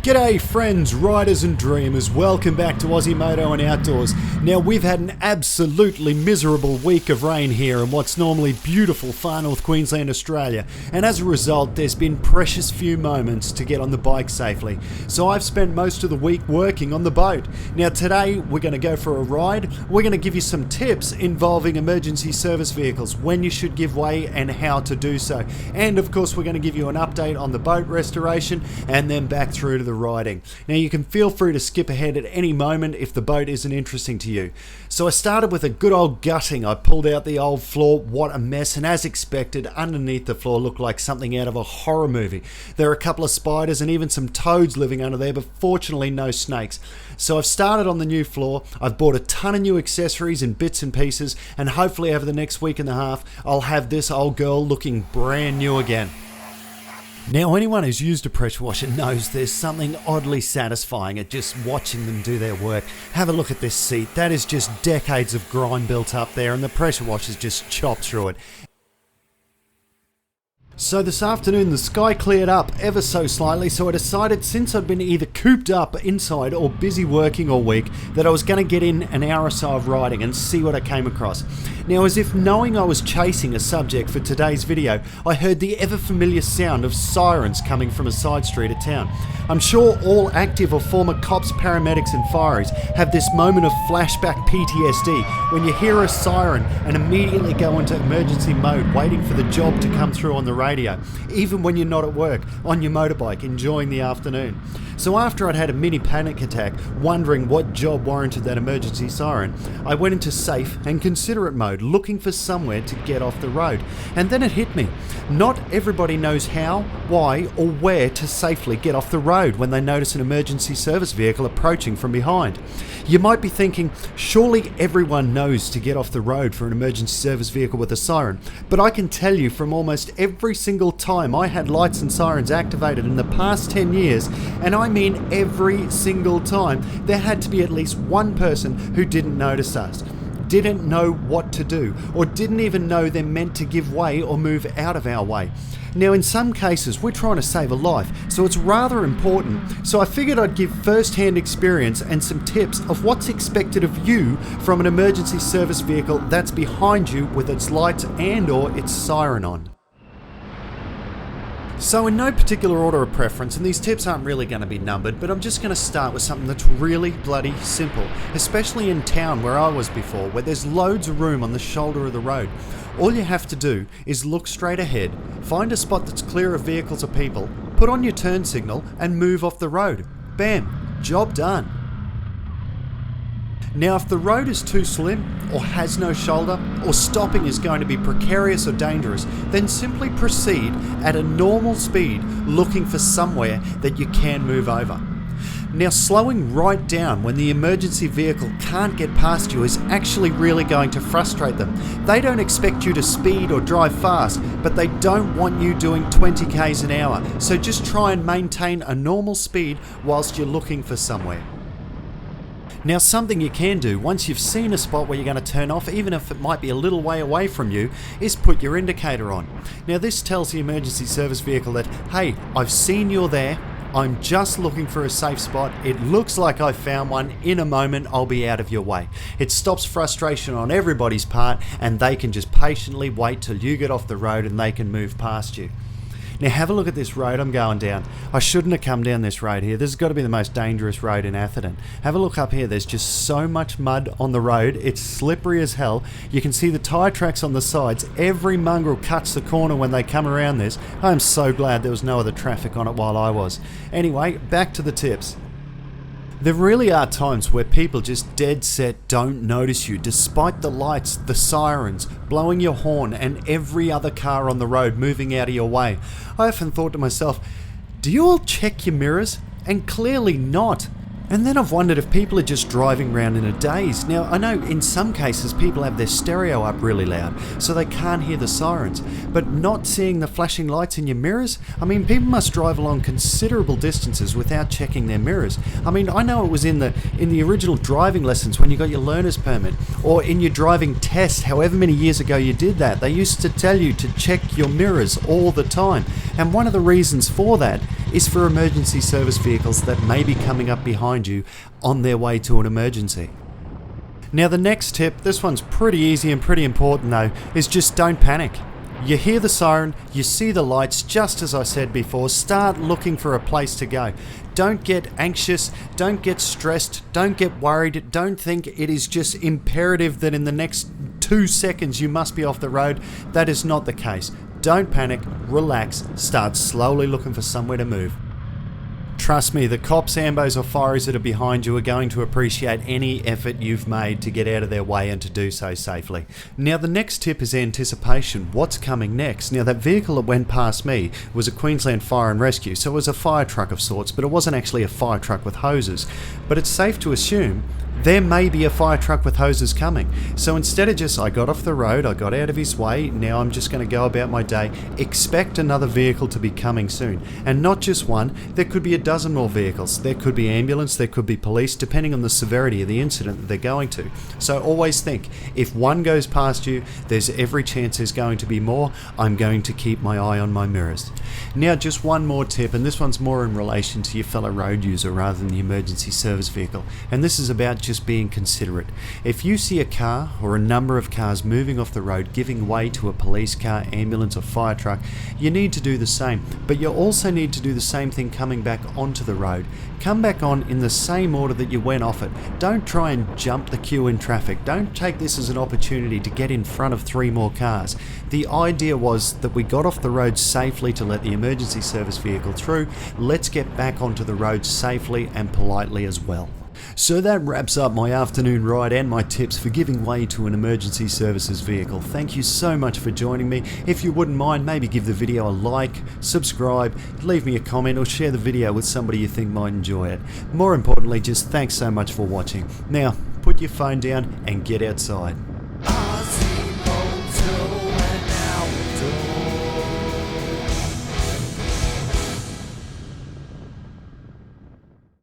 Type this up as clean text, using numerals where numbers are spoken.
G'day friends, riders and dreamers, welcome back to Aussie Moto and Outdoors. Now we've had an absolutely miserable week of rain here in what's normally beautiful far north Queensland, Australia, and as a result there's been precious few moments to get on the bike safely. So I've spent most of the week working on the boat. Now today we're going to go for a ride. We're going to give you some tips involving emergency service vehicles, when you should give way and how to do so. And of course we're going to give you an update on the boat restoration and then back through to the riding. Now you can feel free to skip ahead at any moment if the boat isn't interesting to you. So I started with a good old gutting. I pulled out the old floor, what a mess, and as expected underneath the floor looked like something out of a horror movie. There are a couple of spiders and even some toads living under there, but fortunately no snakes. So I've started on the new floor. I've bought a ton of new accessories and bits and pieces, and hopefully over the next week and a half I'll have this old girl looking brand new again. Now anyone who's used a pressure washer knows there's something oddly satisfying at just watching them do their work. Have a look at this seat. That is just decades of grind built up there, and the pressure washers just chop through it. So this afternoon the sky cleared up ever so slightly, so I decided, since I'd been either cooped up inside or busy working all week, that I was going to get in an hour or so of riding and see what I came across. Now, as if knowing I was chasing a subject for today's video, I heard the ever familiar sound of sirens coming from a side street of town. I'm sure all active or former cops, paramedics and firies have this moment of flashback PTSD when you hear a siren and immediately go into emergency mode, waiting for the job to come through on the radio, even when you're not at work, on your motorbike, enjoying the afternoon. So after I'd had a mini panic attack, wondering what job warranted that emergency siren, I went into safe and considerate mode, looking for somewhere to get off the road. And then it hit me. Not everybody knows how, why, or where to safely get off the road when they notice an emergency service vehicle approaching from behind. You might be thinking, surely everyone knows to get off the road for an emergency service vehicle with a siren, but I can tell you from almost every single time I had lights and sirens activated in the past 10 years, and I mean every single time, there had to be at least one person who didn't notice us, didn't know what to do, or didn't even know they're meant to give way or move out of our way. Now in some cases we're trying to save a life, so it's rather important. So I figured I'd give first-hand experience and some tips of what's expected of you from an emergency service vehicle that's behind you with its lights and or its siren on. So in no particular order of preference, and these tips aren't really going to be numbered, but I'm just going to start with something that's really bloody simple, especially in town where I was before, where there's loads of room on the shoulder of the road. All you have to do is look straight ahead, find a spot that's clear of vehicles or people, put on your turn signal and move off the road. Bam, job done. Now if the road is too slim, or has no shoulder, or stopping is going to be precarious or dangerous, then simply proceed at a normal speed, looking for somewhere that you can move over. Now slowing right down when the emergency vehicle can't get past you is actually really going to frustrate them. They don't expect you to speed or drive fast, but they don't want you doing 20 k's an hour, so just try and maintain a normal speed whilst you're looking for somewhere. Now something you can do once you've seen a spot where you're going to turn off, even if it might be a little way away from you, is put your indicator on. Now this tells the emergency service vehicle that, hey, I've seen you're there, I'm just looking for a safe spot, it looks like I found one, in a moment I'll be out of your way. It stops frustration on everybody's part, and they can just patiently wait till you get off the road and they can move past you. Now have a look at this road I'm going down. I shouldn't have come down this road here. This has got to be the most dangerous road in Atherton. Have a look up here. There's just so much mud on the road. It's slippery as hell. You can see the tyre tracks on the sides. Every mongrel cuts the corner when they come around this. I'm so glad there was no other traffic on it while I was. Anyway, back to the tips. There really are times where people just dead set don't notice you, despite the lights, the sirens, blowing your horn and every other car on the road moving out of your way. I often thought to myself, do you all check your mirrors? And clearly not. And then I've wondered if people are just driving around in a daze. Now, I know in some cases people have their stereo up really loud, so they can't hear the sirens, but not seeing the flashing lights in your mirrors? I mean, people must drive along considerable distances without checking their mirrors. I mean, I know it was in the original driving lessons when you got your learner's permit, or in your driving test, however many years ago you did that, they used to tell you to check your mirrors all the time. And one of the reasons for that is for emergency service vehicles that may be coming up behind you on their way to an emergency. Now the next tip, this one's pretty easy and pretty important though, is just don't panic. You hear the siren, you see the lights, just as I said before, start looking for a place to go. Don't get anxious, don't get stressed, don't get worried, don't think it is just imperative that in the next 2 seconds you must be off the road. That is not the case. Don't panic, relax, start slowly looking for somewhere to move. Trust me, the cops, ambos or fireys that are behind you are going to appreciate any effort you've made to get out of their way and to do so safely. Now the next tip is anticipation. What's coming next? Now that vehicle that went past me was a Queensland Fire and Rescue, so it was a fire truck of sorts, but it wasn't actually a fire truck with hoses. But it's safe to assume there may be a fire truck with hoses coming. So instead of just, I got off the road, I got out of his way, now I'm just going to go about my day, expect another vehicle to be coming soon. And not just one, there could be a dozen more vehicles. There could be ambulance, there could be police, depending on the severity of the incident that they're going to. So always think, if one goes past you, there's every chance there's going to be more. I'm going to keep my eye on my mirrors. Now just one more tip, and this one's more in relation to your fellow road user rather than the emergency service vehicle. And this is about just being considerate. If you see a car or a number of cars moving off the road giving way to a police car, ambulance or fire truck, you need to do the same. But you also need to do the same thing coming back onto the road. Come back on in the same order that you went off it. Don't try and jump the queue in traffic. Don't take this as an opportunity to get in front of 3 more cars. The idea was that we got off the road safely to let the emergency service vehicle through. Let's get back onto the road safely and politely as well. So that wraps up my afternoon ride and my tips for giving way to an emergency services vehicle. Thank you so much for joining me. If you wouldn't mind, maybe give the video a like, subscribe, leave me a comment or share the video with somebody you think might enjoy it. More importantly, just thanks so much for watching. Now, put your phone down and get outside.